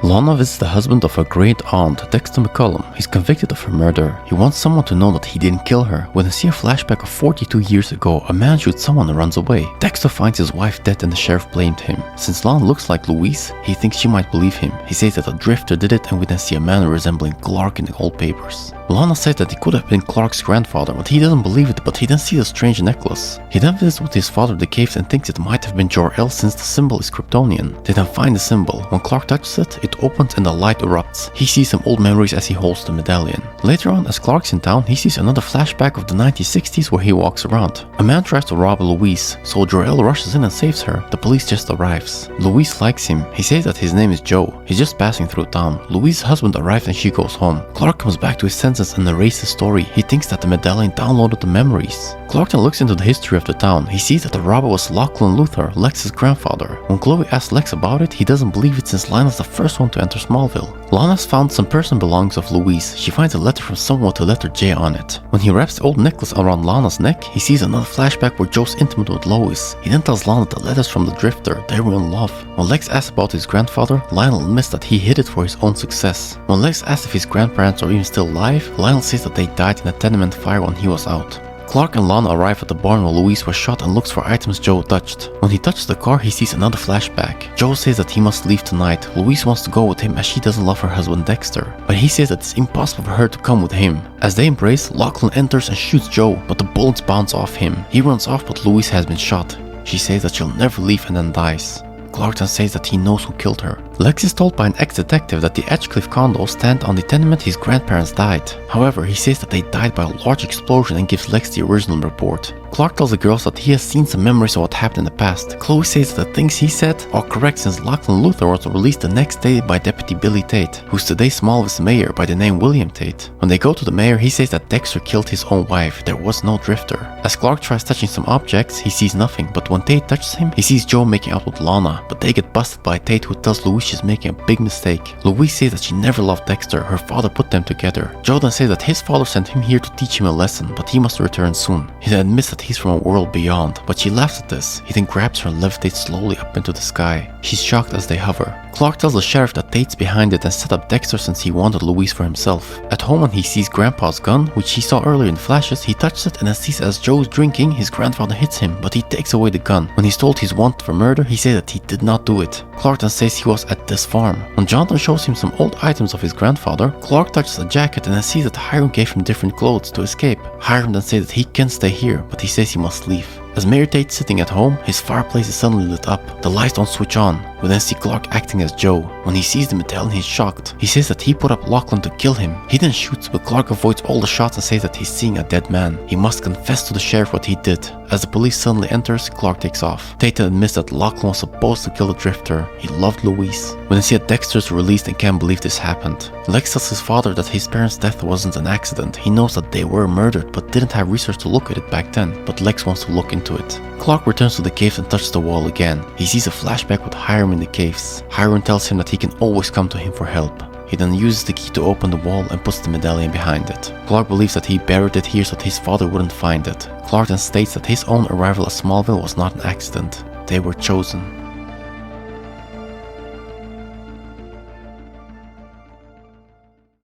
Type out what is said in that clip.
Lana visits the husband of her great aunt, Dexter McCollum. He's convicted of her murder. He wants someone to know that he didn't kill her. When they see a flashback of 42 years ago, a man shoots someone and runs away. Dexter finds his wife dead and the sheriff blamed him. Since Lana looks like Louise, he thinks she might believe him. He says that a drifter did it, and we then see a man resembling Clark in the old papers. Lana says that it could have been Clark's grandfather, but he doesn't believe it, but he then sees a strange necklace. He then visits with his father the caves and thinks it might have been Jor-El since the symbol is Kryptonian. They then find the symbol. When Clark touches it, it opens and the light erupts. He sees some old memories as he holds the medallion. Later on, as Clark's in town, he sees another flashback of the 1960s where he walks around. A man tries to rob Louise, so Jor-El rushes in and saves her. The police just arrives. Louise likes him. He says that his name is Joe. He's just passing through town. Louise's husband arrives and she goes home. Clark comes back to his senses and narrates the story. He thinks that the medallion downloaded the memories. Clark then looks into the history of the town. He sees that the robber was Lachlan Luthor, Lex's grandfather. When Chloe asks Lex about it, he doesn't believe it since Lana's the first one to enter Smallville. Lana's found some personal belongings of Louise. She finds a letter from someone with the letter J on it. When he wraps the old necklace around Lana's neck, he sees another flashback where Joe's intimate with Lois. He then tells Lana the letters from the drifter. They were in love. When Lex asks about his grandfather, Lionel admits that he hid it for his own success. When Lex asks if his grandparents are even still alive, Lionel says that they died in a tenement fire when he was out. Clark and Lana arrive at the barn where Louise was shot and looks for items Joe touched. When he touches the car, he sees another flashback. Joe says that he must leave tonight. Louise wants to go with him as she doesn't love her husband Dexter. But he says that it's impossible for her to come with him. As they embrace, Lachlan enters and shoots Joe, but the bullets bounce off him. He runs off, but Louise has been shot. She says that she'll never leave and then dies. Clark then says that he knows who killed her. Lex is told by an ex-detective that the Edgecliff condos stand on the tenement his grandparents died. However, he says that they died by a large explosion and gives Lex the original report. Clark tells the girls that he has seen some memories of what happened in the past. Chloe says that the things he said are correct since Lachlan Luthor was released the next day by Deputy Billy Tate, who's today Smallville's mayor by the name William Tate. When they go to the mayor, he says that Dexter killed his own wife. There was no drifter. As Clark tries touching some objects, he sees nothing, but when Tate touches him, he sees Joe making out with Lana, but they get busted by Tate, who tells Louise she's making a big mistake. Louise says that she never loved Dexter. Her father put them together. Joe then says that his father sent him here to teach him a lesson, but he must return soon. He then admits that he's from a world beyond, but she laughs at this. He then grabs her and levitates slowly up into the sky. She's shocked as they hover. Clark tells the sheriff that Tate's behind it and set up Dexter since he wanted Louise for himself. At home, when he sees Grandpa's gun, which he saw earlier in flashes, he touches it and then sees as Joe's drinking, his grandfather hits him, but he takes away the gun. When he's told he's wanted for murder, he says that he did not do it. Clark then says he was at this farm. When Jonathan shows him some old items of his grandfather, Clark touches a jacket and then sees that Hiram gave him different clothes to escape. Hiram then says that he can stay here, but he says he must leave. As Mayor Tate's sitting at home, his fireplace is suddenly lit up. The lights don't switch on. We then see Clark acting as Joe. When he sees the medallion, he's shocked. He says that he put up Lachlan to kill him. He then shoots, but Clark avoids all the shots and says that he's seeing a dead man. He must confess to the sheriff what he did. As the police suddenly enters, Clark takes off. Tate admits that Lachlan was supposed to kill the drifter. He loved Louise. When they see that Dexter's released and can't believe this happened. Lex tells his father that his parents' death wasn't an accident. He knows that they were murdered, but didn't have research to look at it back then. But Lex wants to look into it. Clark returns to the caves and touches the wall again. He sees a flashback with Hiram in the caves. Hiram tells him that he can always come to him for help. He then uses the key to open the wall and puts the medallion behind it. Clark believes that he buried it here so that his father wouldn't find it. Clark then states that his own arrival at Smallville was not an accident. They were chosen.